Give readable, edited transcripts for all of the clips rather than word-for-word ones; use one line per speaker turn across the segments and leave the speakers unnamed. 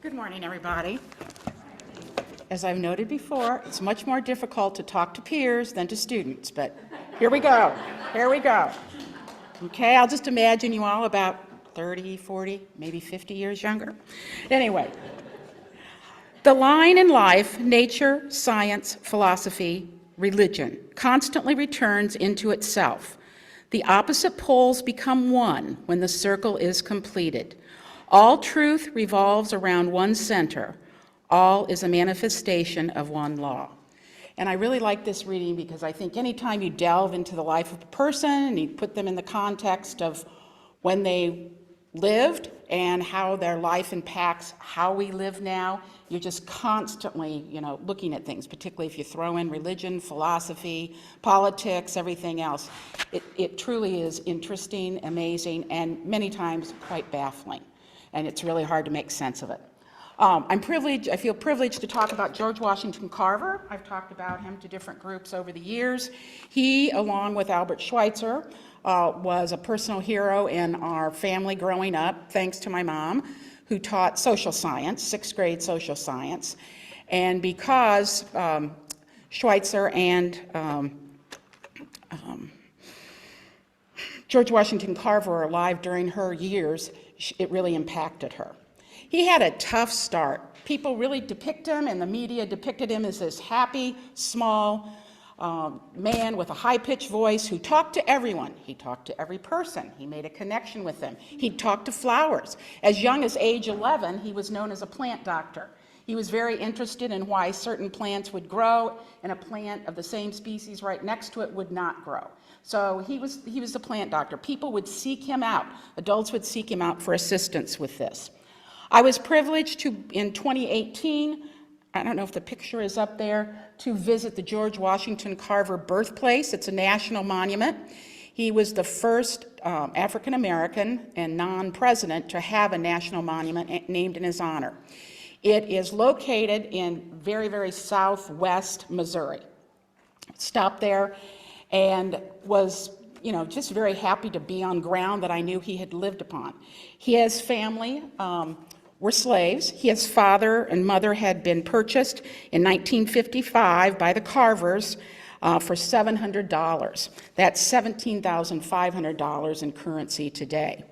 Good morning, everybody. As I've noted before, it's much more difficult to talk to peers than to students, but here we go. Here we go. Okay, I'll just imagine you all about 30, 40, maybe 50 years younger. Anyway, the line in life, nature, science, philosophy, religion, constantly returns into itself. The opposite poles become one when the circle is completed. All truth revolves around one center. All is a manifestation of one law. And I really like this reading because I think anytime you delve into the life of a person and you put them in the context of when they lived and how their life impacts how we live now, you're just constantly, looking at things, particularly if you throw in religion, philosophy, politics, everything else. It truly is interesting, amazing, and many times quite baffling. And it's really hard to make sense of it. I feel privileged to talk about George Washington Carver. I've talked about him to different groups over the years. He, along with Albert Schweitzer, was a personal hero in our family growing up, thanks to my mom, who taught social science, sixth grade social science. And because Schweitzer and George Washington Carver were alive during her years, it really impacted her. He had a tough start. People really depict him, and the media depicted him as this happy, small man with a high-pitched voice who talked to everyone. He talked to every person. He made a connection with them. He talked to flowers. As young as age 11, he was known as a plant doctor. He was very interested in why certain plants would grow and a plant of the same species right next to it would not grow. So he was the plant doctor. People would seek him out. Adults would seek him out for assistance with this. I was privileged to, in 2018, I don't know if the picture is up there, to visit the George Washington Carver birthplace. It's a national monument. He was the first African American and non-president to have a national monument named in his honor. It is located in very, very southwest Missouri. Stopped there and was, just very happy to be on ground that I knew he had lived upon. His family were slaves. His father and mother had been purchased in 1955 by the Carvers for $700. That's $17,500 in currency today.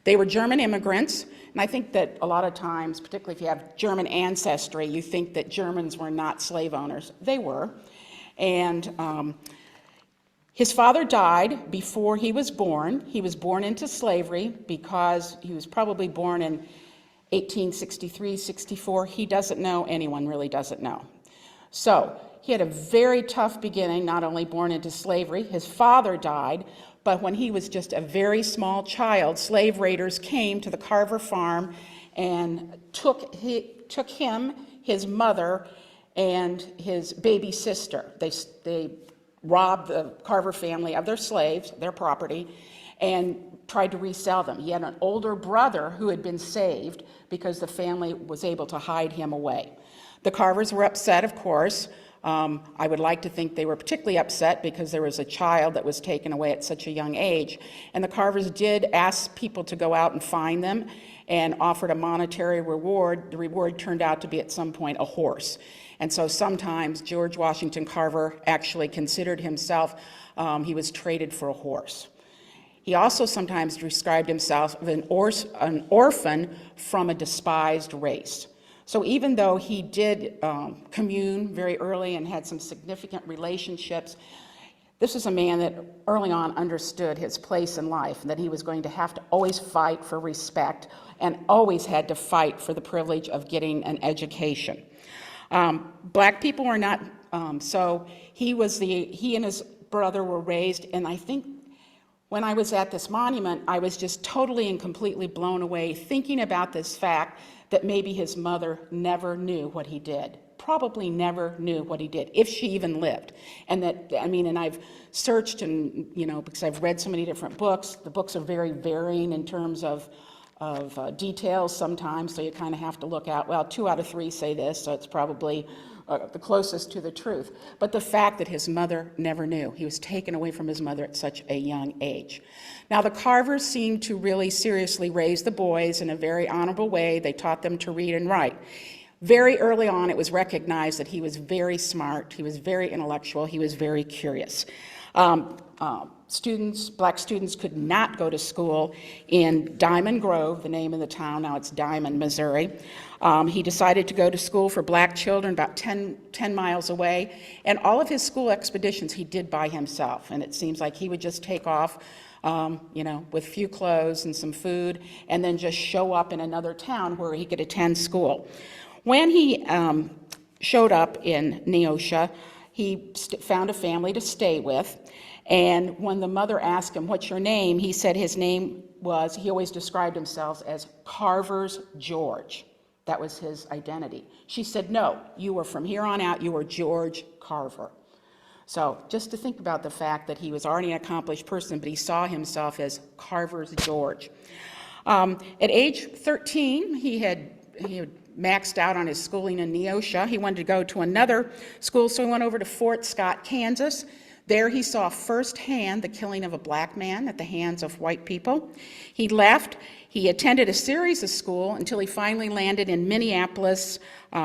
They were German immigrants, and I think that a lot of times, particularly if you have German ancestry, you think that Germans were not slave owners. They were. And his father died before he was born. He was born into slavery because he was probably born in 1863, 64. He doesn't know. Anyone really doesn't know. So he had a very tough beginning, not only born into slavery. His father died, but when he was just a very small child, slave raiders came to the Carver farm and took him, his mother, and his baby sister. They robbed the Carver family of their slaves, their property, and tried to resell them. He had an older brother who had been saved because the family was able to hide him away. The Carvers were upset, of course. I would like to think they were particularly upset because there was a child that was taken away at such a young age. And the Carvers did ask people to go out and find them and offered a monetary reward. The reward turned out to be at some point a horse. And so sometimes George Washington Carver actually considered himself, he was traded for a horse. He also sometimes described himself as an orphan from a despised race. So even though he did commune very early and had some significant relationships, this is a man that early on understood his place in life, and that he was going to have to always fight for respect and always had to fight for the privilege of getting an education. Black people were not, so he and his brother were raised, and I think when I was at this monument, I was just totally and completely blown away thinking about this fact that maybe his mother never knew what he did, probably never knew what he did, if she even lived. And that, and I've searched and, because I've read so many different books, the books are very varying in terms of details sometimes, so you kind of have to look out, well, 2 out of 3 say this, so it's probably the closest to the truth. But the fact that his mother never knew. He was taken away from his mother at such a young age. Now, the Carvers seemed to really seriously raise the boys in a very honorable way. They taught them to read and write. Very early on, it was recognized that he was very smart, he was very intellectual, he was very curious. Black students could not go to school in Diamond Grove, the name of the town, now it's Diamond, Missouri. He decided to go to school for black children about 10 miles away, and all of his school expeditions he did by himself, and it seems like he would just take off with few clothes and some food, and then just show up in another town where he could attend school. When he showed up in Neosha, he found a family to stay with, and when the mother asked him, "What's your name?" he said his name was, he always described himself as Carver's George. That was his identity. She said, "No, you were from here on out, you were George Carver." So just to think about the fact that he was already an accomplished person, but he saw himself as Carver's George. At age 13, he had maxed out on his schooling in Neosha. He wanted to go to another school, so he went over to Fort Scott, Kansas. There he saw firsthand the killing of a black man at the hands of white people. He left. He attended a series of school until he finally landed in Minneapolis,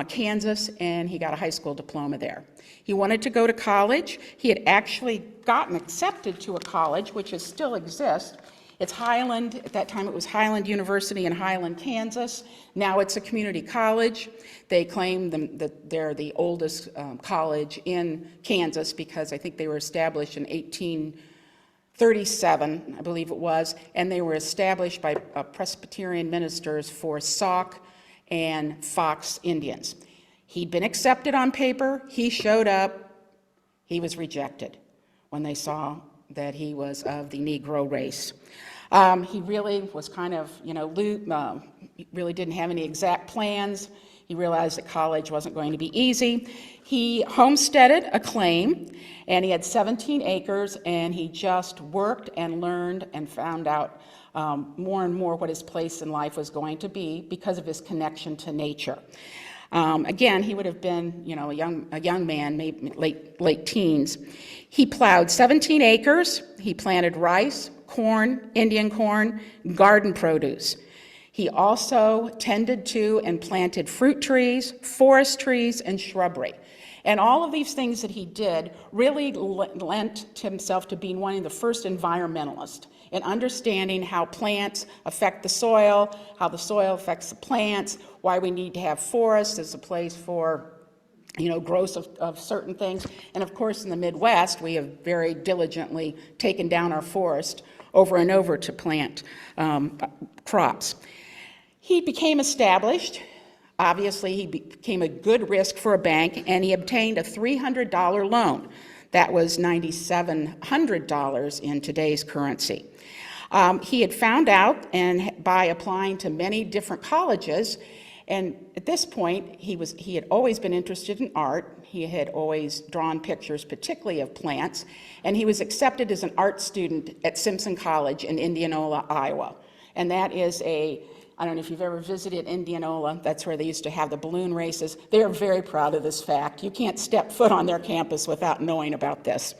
Kansas, and he got a high school diploma there. He wanted to go to college. He had actually gotten accepted to a college, which still exists. It's Highland. At that time, it was Highland University in Highland, Kansas. Now it's a community college. They claim that they're the oldest college in Kansas because I think they were established in 1837, I believe it was, and they were established by Presbyterian ministers for Sauk and Fox Indians. He'd been accepted on paper. He showed up. He was rejected when they saw that he was of the Negro race. He really was kind of, really didn't have any exact plans. He realized that college wasn't going to be easy. He homesteaded a claim, and he had 17 acres, and he just worked and learned and found out more and more what his place in life was going to be because of his connection to nature. Again, he would have been, a young man, maybe late teens. He plowed 17 acres. He planted rice, corn, Indian corn, garden produce. He also tended to and planted fruit trees, forest trees, and shrubbery. And all of these things that he did really lent himself to being one of the first environmentalists in understanding how plants affect the soil, how the soil affects the plants, why we need to have forests as a place for growth of certain things. And of course, in the Midwest, we have very diligently taken down our forest over and over to plant crops. He became established. Obviously, he became a good risk for a bank, and he obtained a $300 loan. That was $9,700 in today's currency. He had found out, and by applying to many different colleges, and at this point, he had always been interested in art. He had always drawn pictures, particularly of plants, and he was accepted as an art student at Simpson College in Indianola, Iowa. And that is I don't know if you've ever visited Indianola, that's where they used to have the balloon races. They are very proud of this fact. You can't step foot on their campus without knowing about this.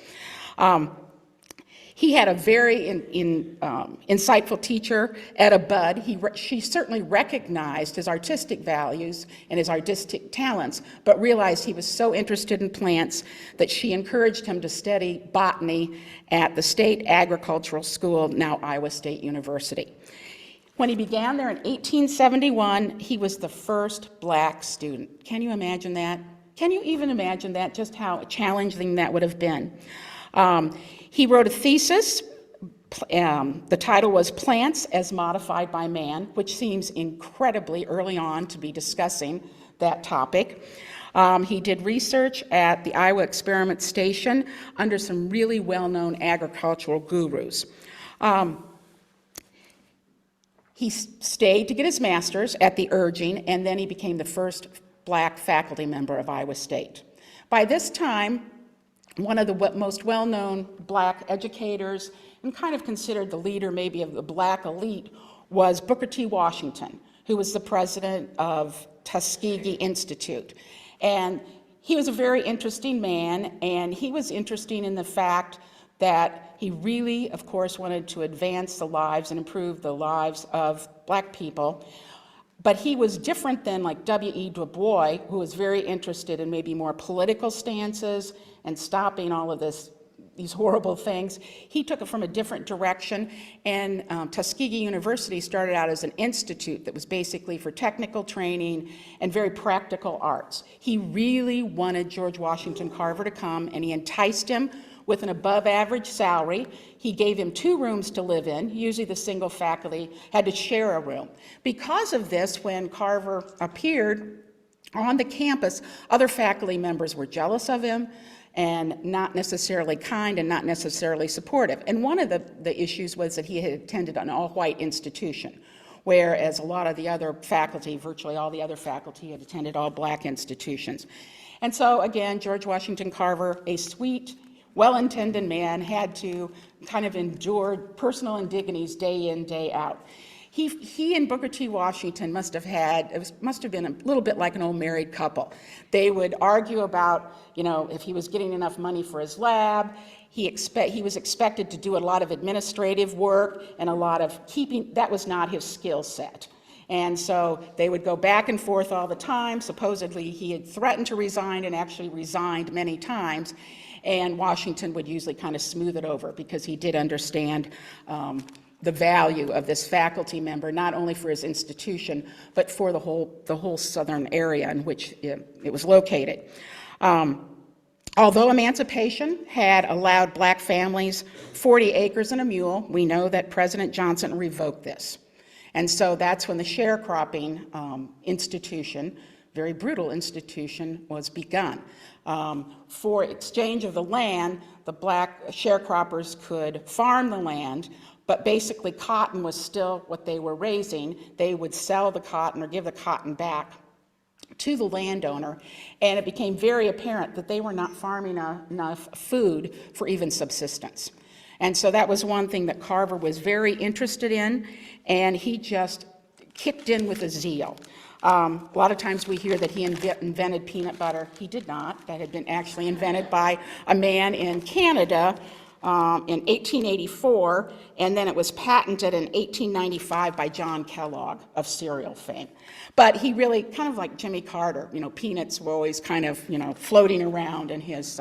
He had a very insightful teacher, Etta Budd. She certainly recognized his artistic values and his artistic talents, but realized he was so interested in plants that she encouraged him to study botany at the State Agricultural School, now Iowa State University. When he began there in 1871, he was the first black student. Can you imagine that? Can you even imagine that, just how challenging that would have been? He wrote a thesis. The title was Plants as Modified by Man, which seems incredibly early on to be discussing that topic. He did research at the Iowa Experiment Station under some really well-known agricultural gurus. He stayed to get his master's at the urging, and then he became the first black faculty member of Iowa State. By this time, one of the most well-known black educators, and kind of considered the leader maybe of the black elite, was Booker T. Washington, who was the president of Tuskegee Institute. And he was a very interesting man, and he was interesting in the fact that he really, of course, wanted to advance the lives and improve the lives of Black people. But he was different than like W.E. Du Bois, who was very interested in maybe more political stances and stopping all of these horrible things. He took it from a different direction, and Tuskegee University started out as an institute that was basically for technical training and very practical arts. He really wanted George Washington Carver to come, and he enticed him with an above-average salary. He gave him 2 rooms to live in. Usually the single faculty had to share a room. Because of this, when Carver appeared on the campus, other faculty members were jealous of him and not necessarily kind and not necessarily supportive. And one of the issues was that he had attended an all-white institution, whereas a lot of the other faculty, virtually all the other faculty, had attended all-Black institutions. And so again, George Washington Carver, a sweet, well-intended man, had to kind of endure personal indignities day in, day out. He and Booker T. Washington must have been a little bit like an old married couple. They would argue about, if he was getting enough money for his lab. He was expected to do a lot of administrative work and a lot of that was not his skill set. And so they would go back and forth all the time. Supposedly he had threatened to resign and actually resigned many times. And Washington would usually kind of smooth it over because he did understand the value of this faculty member, not only for his institution, but for the whole southern area in which it was located. Although emancipation had allowed Black families 40 acres and a mule, we know that President Johnson revoked this. And so that's when the sharecropping institution, very brutal institution, was begun. For exchange of the land, the Black sharecroppers could farm the land, but basically cotton was still what they were raising. They would sell the cotton or give the cotton back to the landowner, and it became very apparent that they were not farming enough food for even subsistence. And so that was one thing that Carver was very interested in, and he just kicked in with a zeal. A lot of times we hear that he invented peanut butter. He did not. That had been actually invented by a man in Canada in 1884, and then it was patented in 1895 by John Kellogg of cereal fame. But he really, kind of like Jimmy Carter, peanuts were always kind of, floating around in his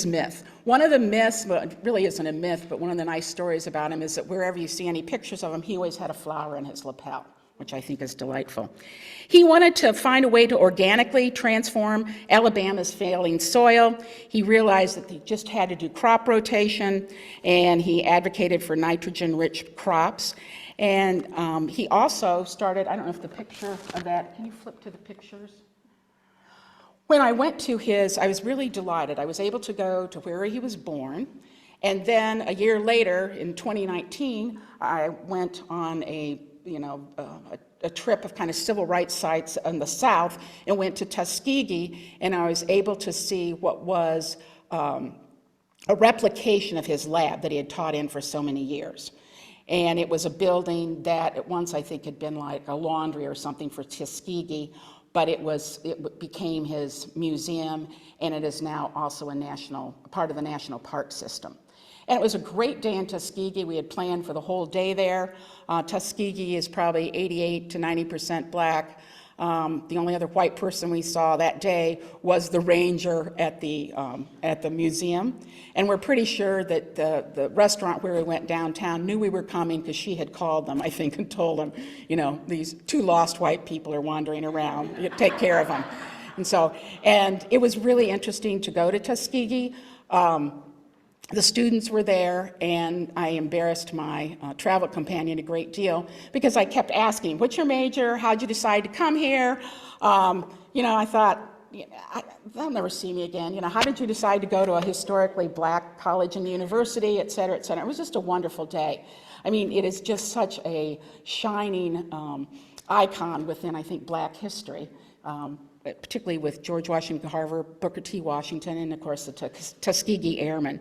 myth. One of the myths, well, it really isn't a myth, but one of the nice stories about him is that wherever you see any pictures of him, he always had a flower in his lapel, which I think is delightful. He wanted to find a way to organically transform Alabama's failing soil. He realized that he just had to do crop rotation, and he advocated for nitrogen-rich crops. And he also started, I don't know if the picture of that, can you flip to the pictures? When I went to I was really delighted. I was able to go to where he was born. And then a year later, in 2019, I went on a trip of kind of civil rights sites in the South and went to Tuskegee, and I was able to see what was a replication of his lab that he had taught in for so many years. And it was a building that at once I think had been like a laundry or something for Tuskegee, but it became his museum, and it is now also part of the national park system. And it was a great day in Tuskegee. We had planned for the whole day there. Tuskegee is probably 88 to 90% Black. The only other white person we saw that day was the ranger at the museum. And we're pretty sure that the restaurant where we went downtown knew we were coming because she had called them, I think, and told them, these 2 lost white people are wandering around. You take care of them. And it was really interesting to go to Tuskegee. The students were there, and I embarrassed my travel companion a great deal because I kept asking, what's your major? How'd you decide to come here? I thought, they'll never see me again. How did you decide to go to a historically Black college and university, et cetera, et cetera? It was just a wonderful day. I mean, it is just such a shining icon within, I think, Black history. particularly with George Washington Carver, Booker T. Washington, and of course the Tuskegee Airmen.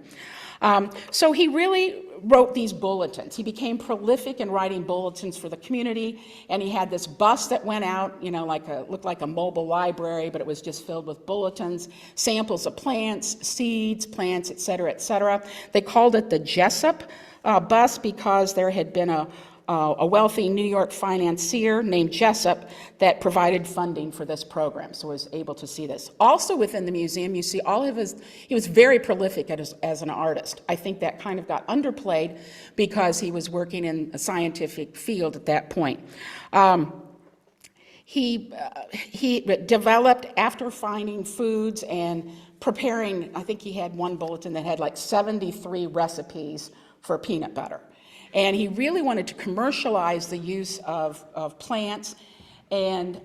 So he really wrote these bulletins. He became prolific in writing bulletins for the community, and he had this bus that went out, looked like a mobile library, but it was just filled with bulletins, samples of plants, seeds, plants, et cetera, et cetera. They called it the Jessup bus because there had been a wealthy New York financier named Jessup that provided funding for this program, so I was able to see this. Also within the museum, you see all of he was very prolific as an artist. I think that kind of got underplayed because he was working in a scientific field at that point. He developed, after finding foods and preparing, I think he had one bulletin that had like 73 recipes for peanut butter. And he really wanted to commercialize the use of plants, and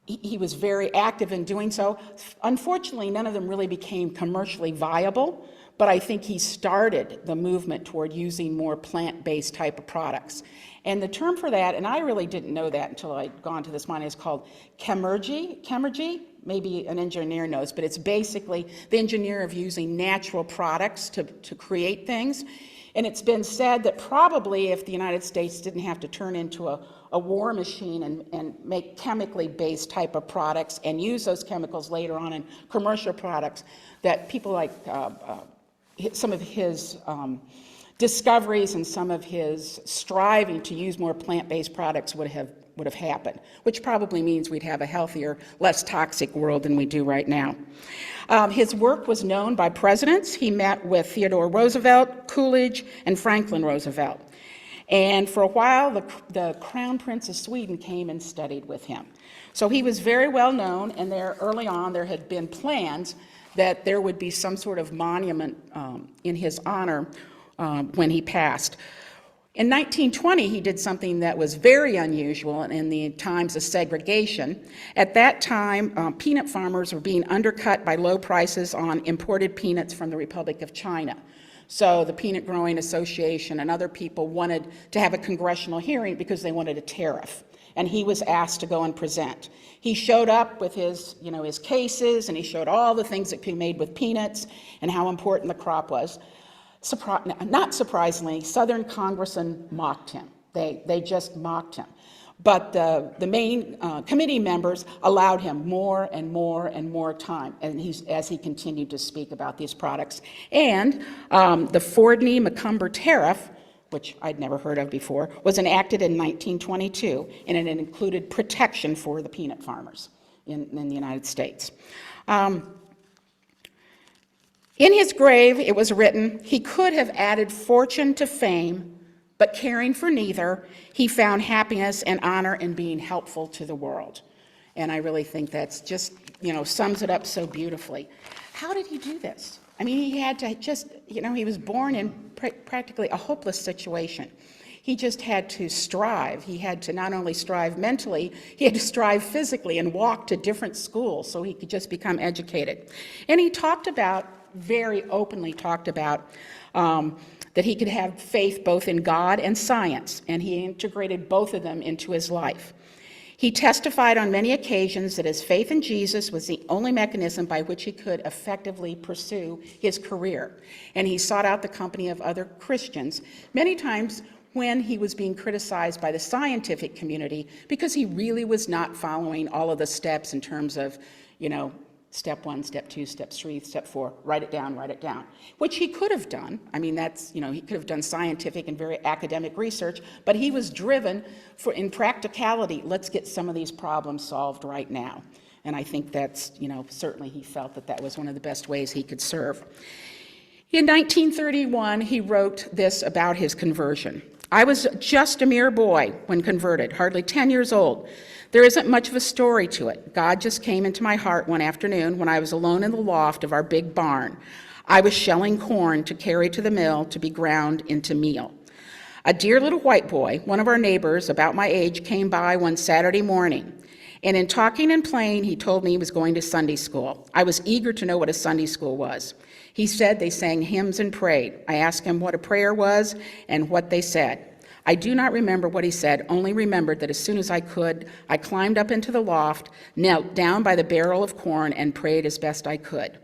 he was very active in doing so. Unfortunately, none of them really became commercially viable, but I think he started the movement toward using more plant-based type of products. And the term for that, and I really didn't know that until I'd gone to this mine, is called chemergy. Maybe an engineer knows, but it's basically the engineer of using natural products to create things. And it's been said that probably if the United States didn't have to turn into a war machine and make chemically based type of products and use those chemicals later on in commercial products, that people like some of his discoveries and some of his striving to use more plant-based products would have happened, which probably means we'd have a healthier, less toxic world than we do right now. His work was known by presidents. He met with Theodore Roosevelt, Coolidge, and Franklin Roosevelt. And for a while, the Crown Prince of Sweden came and studied with him. So he was very well known, and early on there had been plans that there would be some sort of monument in his honor when he passed. In 1920, he did something that was very unusual in the times of segregation. At that time, peanut farmers were being undercut by low prices on imported peanuts from the Republic of China. So the Peanut Growing Association and other people wanted to have a congressional hearing because they wanted a tariff. And he was asked to go and present. He showed up with his cases, and he showed all the things that could be made with peanuts and how important the crop was. Not surprisingly, Southern congressmen mocked him. They just mocked him. But the main committee members allowed him more and more and more time, and as he continued to speak about these products. And the Fordney-McCumber tariff, which I'd never heard of before, was enacted in 1922, and it included protection for the peanut farmers in the United States. In his grave, it was written, he could have added fortune to fame, but caring for neither, he found happiness and honor in being helpful to the world. And I really think that's just, sums it up so beautifully. How did he do this? I mean, he had to just, he was born in practically a hopeless situation. He just had to strive. He had to not only strive mentally, he had to strive physically and walk to different schools so he could just become educated. And he very openly talked about that he could have faith both in God and science, and he integrated both of them into his life. He testified on many occasions that his faith in Jesus was the only mechanism by which he could effectively pursue his career, and he sought out the company of other Christians, many times when he was being criticized by the scientific community because he really was not following all of the steps in terms of, step 1, step 2, step 3, step 4, write it down, which he could have done. I mean, he could have done scientific and very academic research, but he was driven in practicality, let's get some of these problems solved right now. And I think that's, certainly he felt that was one of the best ways he could serve. In 1931, he wrote this about his conversion. I was just a mere boy when converted, hardly 10 years old. There isn't much of a story to it. God just came into my heart one afternoon when I was alone in the loft of our big barn. I was shelling corn to carry to the mill to be ground into meal. A dear little white boy, one of our neighbors about my age, came by one Saturday morning. And in talking and playing, he told me he was going to Sunday school. I was eager to know what a Sunday school was. He said they sang hymns and prayed. I asked him what a prayer was and what they said. I do not remember what he said, only remembered that as soon as I could, I climbed up into the loft, knelt down by the barrel of corn, and prayed as best I could.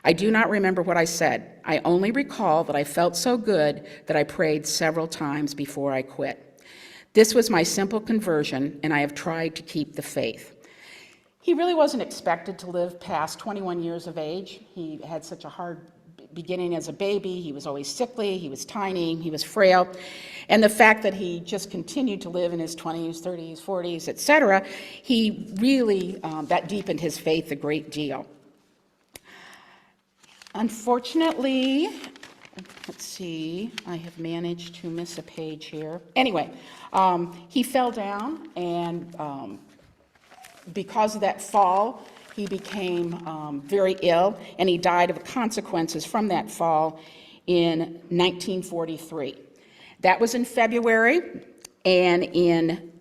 I do not remember what I said. I only recall that I felt so good that I prayed several times before I quit. This was my simple conversion, and I have tried to keep the faith. He really wasn't expected to live past 21 years of age. He had such a hard beginning as a baby. He was always sickly, he was tiny, he was frail. And the fact that he just continued to live in his 20s, 30s, 40s, etc., he really, that deepened his faith a great deal. Unfortunately, let's see, I have managed to miss a page here. Anyway, he fell down, and because of that fall, he became very ill, and he died of consequences from that fall in 1943. That was in February, and in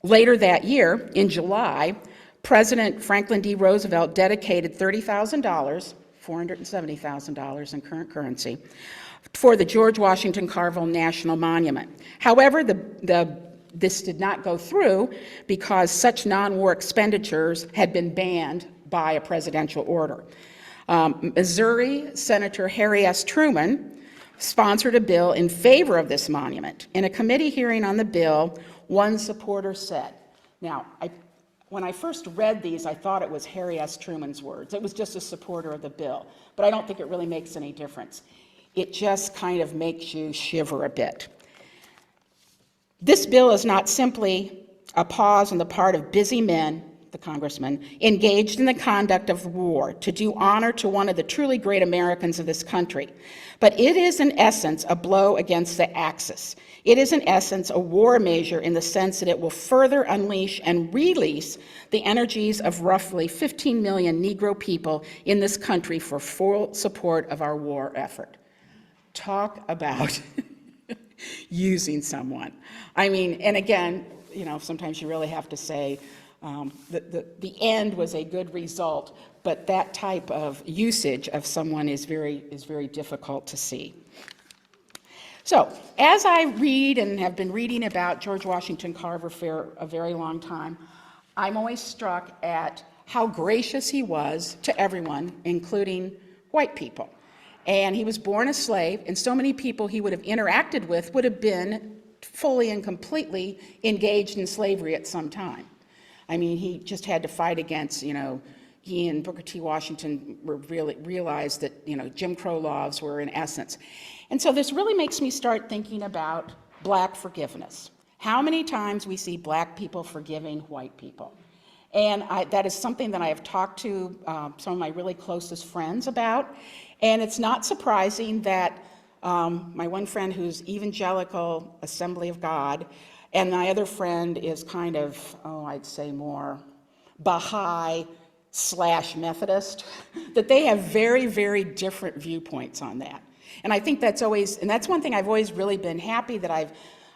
later that year, in July, President Franklin D. Roosevelt dedicated $30,000, $470,000 in current currency, for the George Washington Carver National Monument. However, this did not go through because such non-war expenditures had been banned by a presidential order. Missouri Senator Harry S. Truman sponsored a bill in favor of this monument. In a committee hearing on the bill, one supporter said, now, when I first read these, I thought it was Harry S. Truman's words. It was just a supporter of the bill, but I don't think it really makes any difference. It just kind of makes you shiver a bit. This bill is not simply a pause on the part of busy men, the congressman, engaged in the conduct of war to do honor to one of the truly great Americans of this country, but it is in essence a blow against the Axis. It is in essence a war measure in the sense that it will further unleash and release the energies of roughly 15 million Negro people in this country for full support of our war effort. Talk about using someone. I mean, and again, you know, sometimes you really have to say the end was a good result, but that type of usage of someone is very difficult to see. So, as I read and have been reading about George Washington Carver for a very long time, I'm always struck at how gracious he was to everyone, including white people. And he was born a slave, and so many people he would have interacted with would have been fully and completely engaged in slavery at some time. I mean, he just had to fight against, you know, he and Booker T. Washington were really realized that, you know, Jim Crow laws were in essence. And so this really makes me start thinking about black forgiveness. How many times we see black people forgiving white people. And that is something that I have talked to some of my really closest friends about. And it's not surprising that my one friend who's evangelical, Assembly of God, and my other friend is kind of, I'd say more Baha'i / Methodist, that they have very, very different viewpoints on that. And I think that's always, and that's one thing I've always really been happy that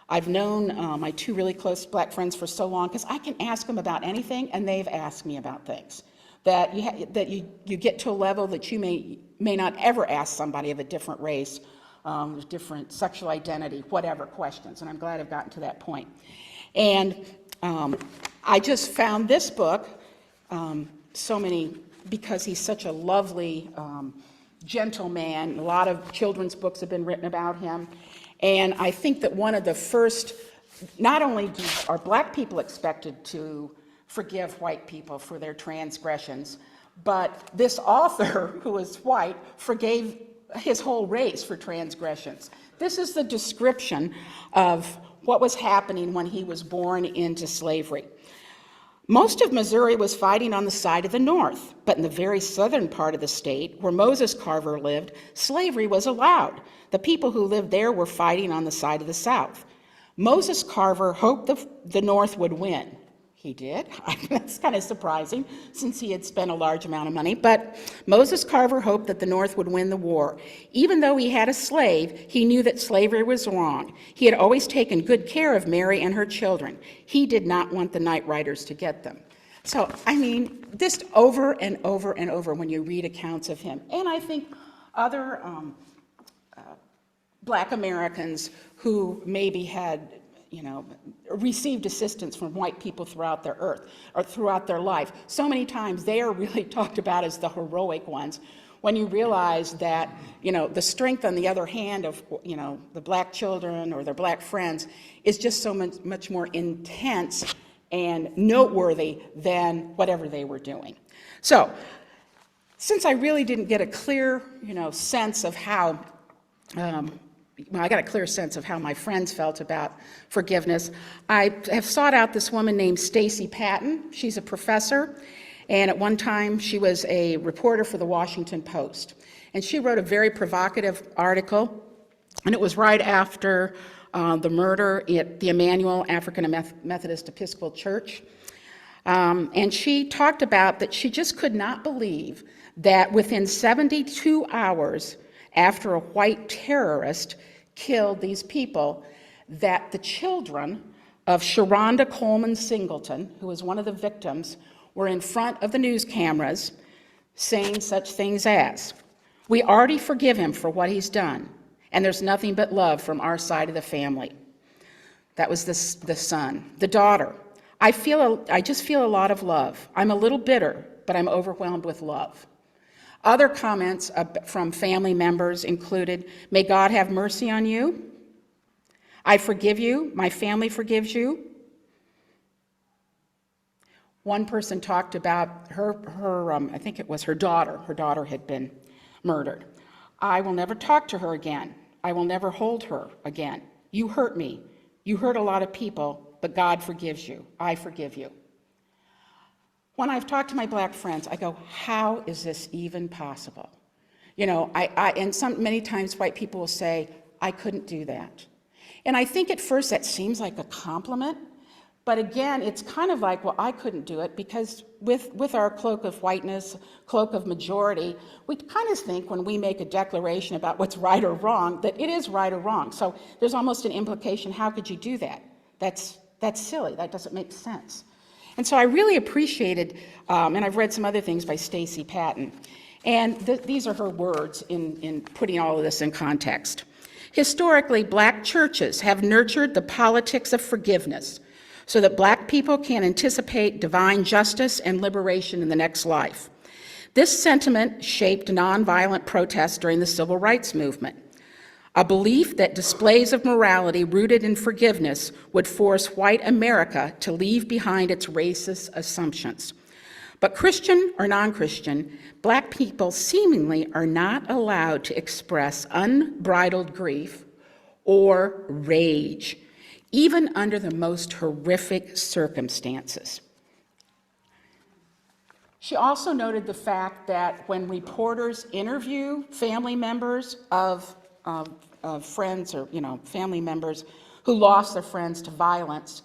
I've known my two really close black friends for so long, because I can ask them about anything, and they've asked me about things. That you get to a level that you may not ever ask somebody of a different race, different sexual identity, whatever questions, and I'm glad I've gotten to that point. And I just found this book, because he's such a lovely, gentle man. A lot of children's books have been written about him. And I think that one of the first, not only are black people expected to forgive white people for their transgressions, but this author, who is white, forgave his whole race for transgressions. This is the description of what was happening when he was born into slavery. Most of Missouri was fighting on the side of the North, but in the very southern part of the state, where Moses Carver lived, slavery was allowed. The people who lived there were fighting on the side of the South. Moses Carver hoped the North would win. He did. That's kind of surprising, since he had spent a large amount of money. But Moses Carver hoped that the North would win the war. Even though he had a slave, he knew that slavery was wrong. He had always taken good care of Mary and her children. He did not want the night riders to get them. So, I mean, just over and over and over when you read accounts of him. And I think other Black Americans who maybe had, received assistance from white people throughout their earth or throughout their life. So many times they are really talked about as the heroic ones, when you realize that, the strength on the other hand of, the black children or their black friends is just so much more intense and noteworthy than whatever they were doing. So, since I really didn't get a clear, sense of how, I got a clear sense of how my friends felt about forgiveness, I have sought out this woman named Stacy Patton. She's a professor, and at one time she was a reporter for the Washington Post. And she wrote a very provocative article, and it was right after the murder at the Emmanuel African Methodist Episcopal Church. And she talked about that she just could not believe that within 72 hours after a white terrorist killed these people, that the children of Sharonda Coleman Singleton, who was one of the victims, were in front of the news cameras saying such things as, "We already forgive him for what he's done, and there's nothing but love from our side of the family." That was the son. The daughter, I just feel a lot of love. I'm a little bitter, but I'm overwhelmed with love." Other comments from family members included, "May God have mercy on you. I forgive you. My family forgives you." One person talked about her I think it was her daughter. Her daughter had been murdered. "I will never talk to her again. I will never hold her again. You hurt me. You hurt a lot of people, but God forgives you. I forgive you." When I've talked to my black friends, I go, how is this even possible? And many times white people will say, "I couldn't do that." And I think at first that seems like a compliment, but again, it's kind of like, well, I couldn't do it because with our cloak of whiteness, cloak of majority, we kind of think when we make a declaration about what's right or wrong, that it is right or wrong. So there's almost an implication, how could you do that? That's silly, that doesn't make sense. And so I really appreciated, and I've read some other things by Stacy Patton, and these are her words in putting all of this in context. "Historically, black churches have nurtured the politics of forgiveness so that black people can anticipate divine justice and liberation in the next life. This sentiment shaped nonviolent protests during the Civil Rights Movement. A belief that displays of morality rooted in forgiveness would force white America to leave behind its racist assumptions. But Christian or non-Christian, black people seemingly are not allowed to express unbridled grief or rage, even under the most horrific circumstances." She also noted the fact that when reporters interview family members of friends or family members who lost their friends to violence,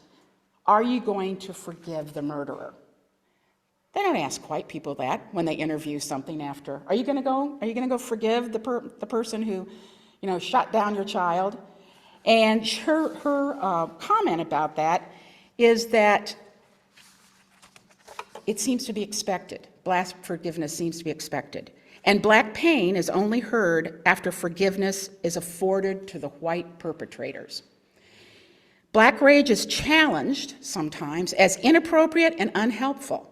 "Are you going to forgive the murderer?" They don't ask white people that when they interview something after. Are you going to go forgive the person who shot down your child? And her comment about that is that it seems to be expected. Black forgiveness seems to be expected. And black pain is only heard after forgiveness is afforded to the white perpetrators. Black rage is challenged sometimes as inappropriate and unhelpful,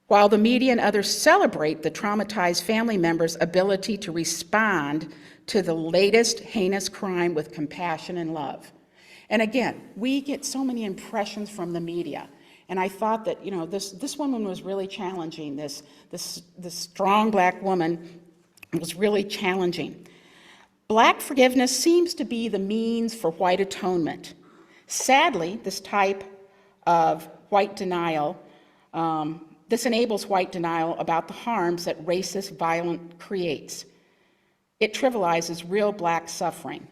while the media and others celebrate the traumatized family member's ability to respond to the latest heinous crime with compassion and love. And again, we get so many impressions from the media. And I thought that, this woman was really challenging. This strong black woman was really challenging. Black forgiveness seems to be the means for white atonement. Sadly, this type of white denial, this enables white denial about the harms that racist violence creates. It trivializes real black suffering.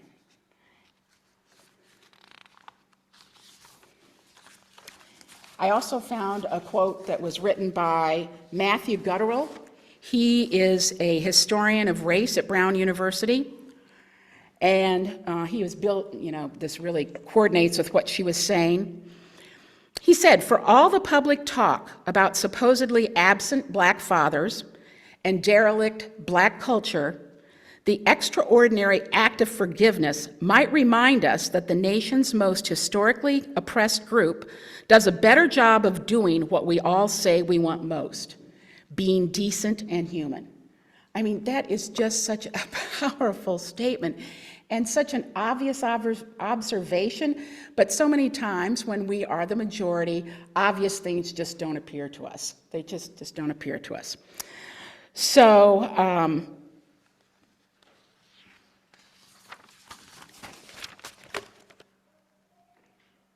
I also found a quote that was written by Matthew Guttural. He is a historian of race at Brown University, and he was built, this really coordinates with what she was saying. He said, "For all the public talk about supposedly absent black fathers and derelict black culture, The extraordinary act of forgiveness might remind us that the nation's most historically oppressed group does a better job of doing what we all say we want most, being decent and human. I mean, that is just such a powerful statement and such an obvious observation, but so many times when we are the majority, obvious things just don't appear to us. They just don't appear to us. So,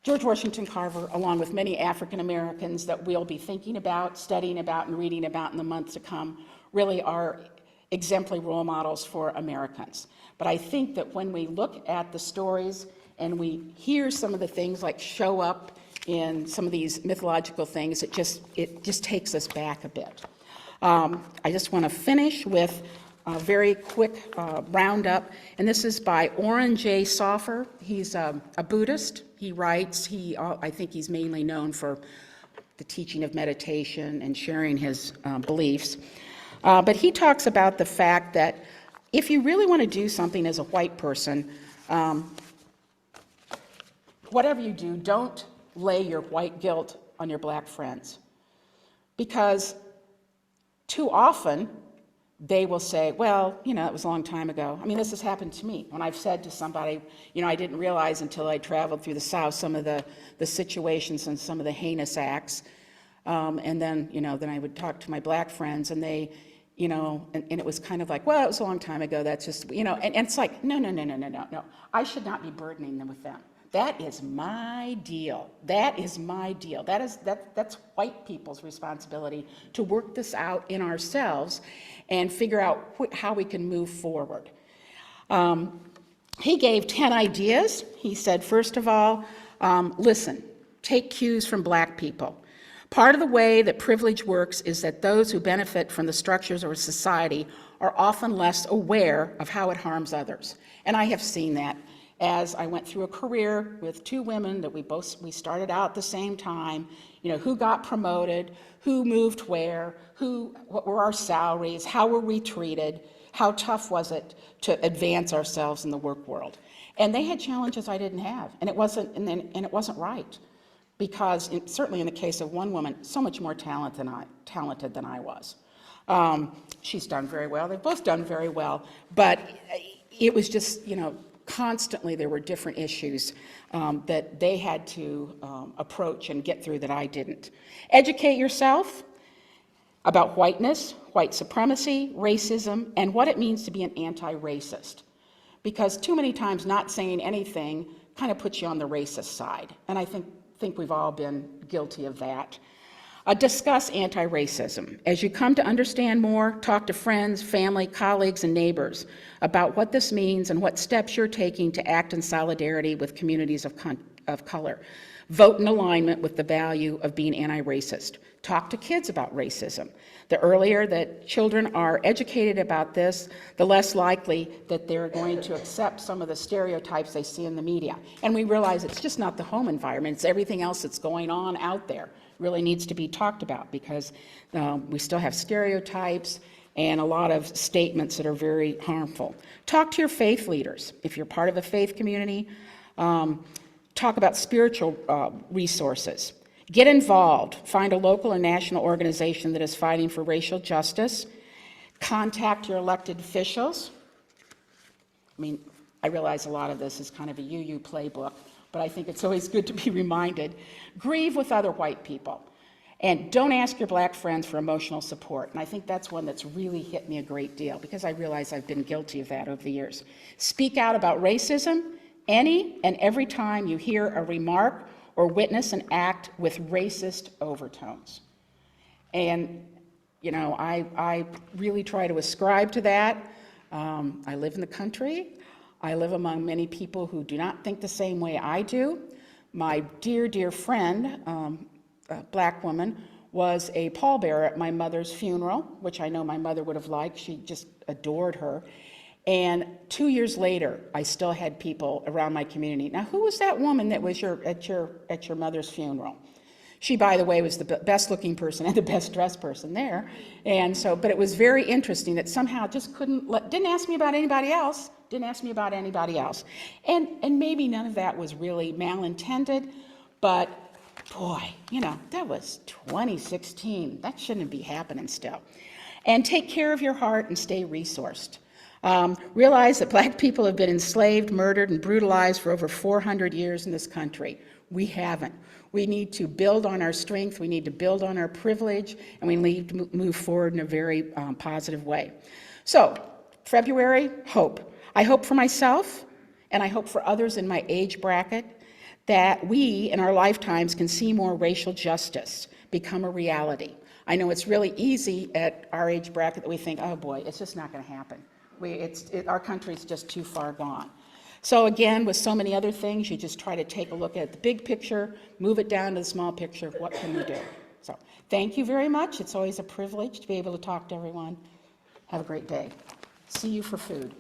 George Washington Carver, along with many African Americans that we'll be thinking about, studying about, and reading about in the months to come, really are exemplary role models for Americans. But I think that when we look at the stories and we hear some of the things like show up in some of these mythological things, it just takes us back a bit. I just want to finish with a very quick roundup, and this is by Oren J. Soffer. He's a Buddhist. He writes, I think he's mainly known for the teaching of meditation and sharing his beliefs. But he talks about the fact that if you really want to do something as a white person, whatever you do, don't lay your white guilt on your black friends. Because too often, they will say, well, it was a long time ago. I mean, this has happened to me. When I've said to somebody, I didn't realize until I traveled through the South some of the situations and some of the heinous acts. And then, then I would talk to my black friends and they, and it was kind of like, well, it was a long time ago. That's just, and it's like, no. I should not be burdening them with them. That is my deal. That's white people's responsibility to work this out in ourselves and figure out how we can move forward. He gave 10 ideas. He said, first of all, listen, take cues from black people. Part of the way that privilege works is that those who benefit from the structures of a society are often less aware of how it harms others. And I have seen that as I went through a career with two women that we started out at the same time, who got promoted, who moved where, what were our salaries, how were we treated, how tough was it to advance ourselves in the work world. And they had challenges I didn't have, and it wasn't right. Because certainly in the case of one woman, so much more talented than I was. She's done very well. They've both done very well. But it was just, constantly there were different issues that they had to approach and get through that I didn't. Educate yourself about whiteness, white supremacy, racism, and what it means to be an anti-racist. Because too many times not saying anything kind of puts you on the racist side. And I think we've all been guilty of that. Discuss anti-racism. As you come to understand more, talk to friends, family, colleagues, and neighbors about what this means and what steps you're taking to act in solidarity with communities of color. Vote in alignment with the value of being anti-racist. Talk to kids about racism. The earlier that children are educated about this, the less likely that they're going to accept some of the stereotypes they see in the media. And we realize it's just not the home environment, it's everything else that's going on out there. Really needs to be talked about because we still have stereotypes and a lot of statements that are very harmful. Talk to your faith leaders. If you're part of a faith community, talk about spiritual resources. Get involved. Find a local or national organization that is fighting for racial justice. Contact your elected officials. I mean, I realize a lot of this is kind of a UU playbook, but I think it's always good to be reminded. Grieve with other white people. And don't ask your black friends for emotional support. And I think that's one that's really hit me a great deal because I realize I've been guilty of that over the years. Speak out about racism any and every time you hear a remark or witness an act with racist overtones. And, I really try to ascribe to that. I live in the country. I live among many people who do not think the same way I do. My dear, dear friend, a black woman, was a pallbearer at my mother's funeral, which I know my mother would have liked. She just adored her. And 2 years later, I still had people around my community. Now, who was that woman that was at your mother's funeral? She, by the way, was the best looking person and the best dressed person there. And so, but it was very interesting that somehow just didn't ask me about anybody else, And maybe none of that was really malintended, but boy, that was 2016. That shouldn't be happening still. And take care of your heart and stay resourced. Realize that black people have been enslaved, murdered, and brutalized for over 400 years in this country. We haven't. We need to build on our strength, we need to build on our privilege, and we need to move forward in a very positive way. So, February, hope. I hope for myself, and I hope for others in my age bracket, that we, in our lifetimes, can see more racial justice become a reality. I know it's really easy at our age bracket that we think, oh boy, it's just not going to happen. Our country's just too far gone. So again, with so many other things, you just try to take a look at the big picture, move it down to the small picture of what can we do. So thank you very much. It's always a privilege to be able to talk to everyone. Have a great day. See you for food.